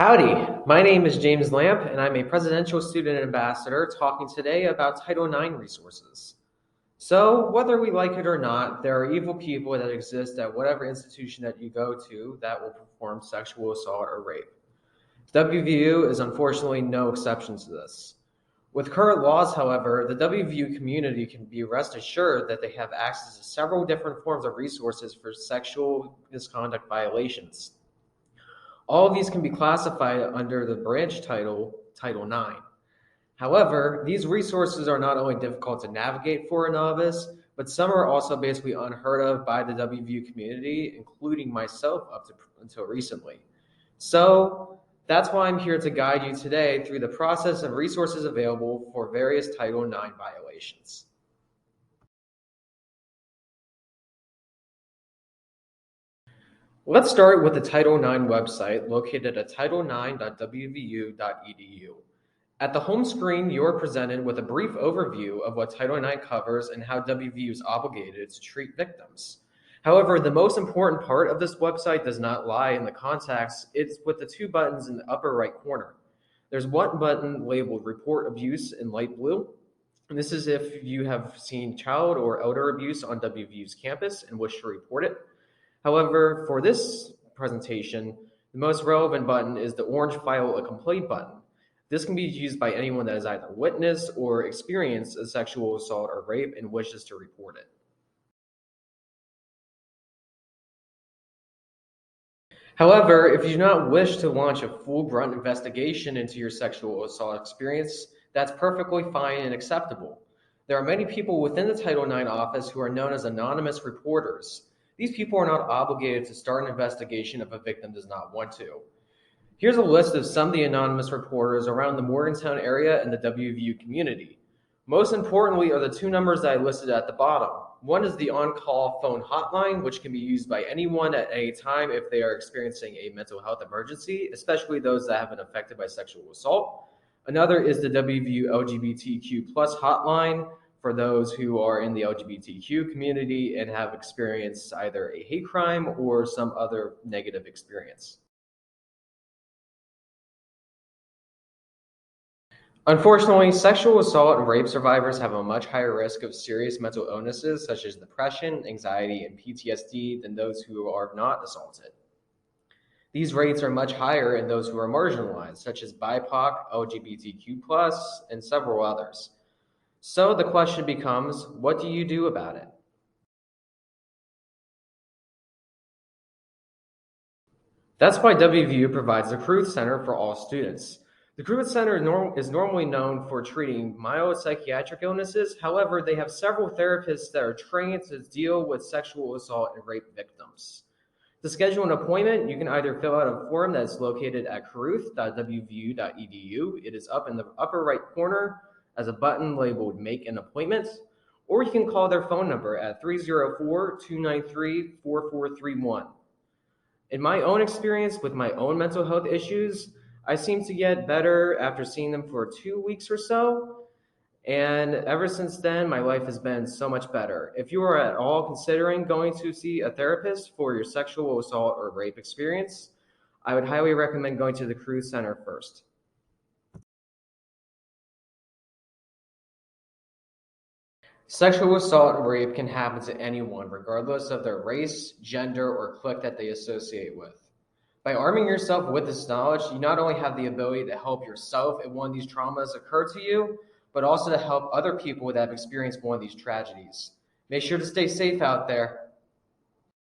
Howdy, my name is James Lamp, and I'm a Presidential Student Ambassador talking today about Title IX resources. So, whether we like it or not, there are evil people that exist at whatever institution that you go to that will perform sexual assault or rape. WVU is unfortunately no exception to this. With current laws, however, the WVU community can be rest assured that they have access to several different forms of resources for sexual misconduct violations. All of these can be classified under the branch Title IX. However, these resources are not only difficult to navigate for a novice, but some are also basically unheard of by the WVU community, including myself until recently. So that's why I'm here to guide you today through the process and resources available for various Title IX violations. Let's start with the Title IX website located at title9.wvu.edu. At the home screen, you are presented with a brief overview of what Title IX covers and how WVU is obligated to treat victims. However, the most important part of this website does not lie in the context, it's with the two buttons in the upper right corner. There's one button labeled Report Abuse in light blue, and this is if you have seen child or elder abuse on WVU's campus and wish to report it. However, for this presentation, the most relevant button is the orange File a Complaint button. This can be used by anyone that has either witnessed or experienced a sexual assault or rape and wishes to report it. However, if you do not wish to launch a full grunt investigation into your sexual assault experience, that's perfectly fine and acceptable. There are many people within the Title IX office who are known as anonymous reporters. These people are not obligated to start an investigation if a victim does not want to. Here's a list of some of the anonymous reporters around the Morgantown area and the WVU community. Most importantly are the two numbers that I listed at the bottom. One is the on-call phone hotline, which can be used by anyone at any time if they are experiencing a mental health emergency, especially those that have been affected by sexual assault. Another is the WVU LGBTQ plus hotline for those who are in the LGBTQ community and have experienced either a hate crime or some other negative experience. Unfortunately, sexual assault and rape survivors have a much higher risk of serious mental illnesses such as depression, anxiety, and PTSD than those who are not assaulted. These rates are much higher in those who are marginalized, such as BIPOC, LGBTQ, and several others. So the question becomes, what do you do about it? That's why WVU provides the Cruth Center for all students. The Cruth Center is normally known for treating mild psychiatric illnesses. However, they have several therapists that are trained to deal with sexual assault and rape victims. To schedule an appointment, you can either fill out a form that's located at caruth.wvu.edu. It is up in the upper right corner as a button labeled Make an Appointment, or you can call their phone number at 304-293-4431. In my own experience with my own mental health issues, I seem to get better after seeing them for 2 weeks or so. And ever since then, my life has been so much better. If you are at all considering going to see a therapist for your sexual assault or rape experience, I would highly recommend going to the Cruth Center first. Sexual assault and rape can happen to anyone, regardless of their race, gender, or clique that they associate with. By arming yourself with this knowledge, you not only have the ability to help yourself if one of these traumas occur to you, but also to help other people that have experienced one of these tragedies. Make sure to stay safe out there.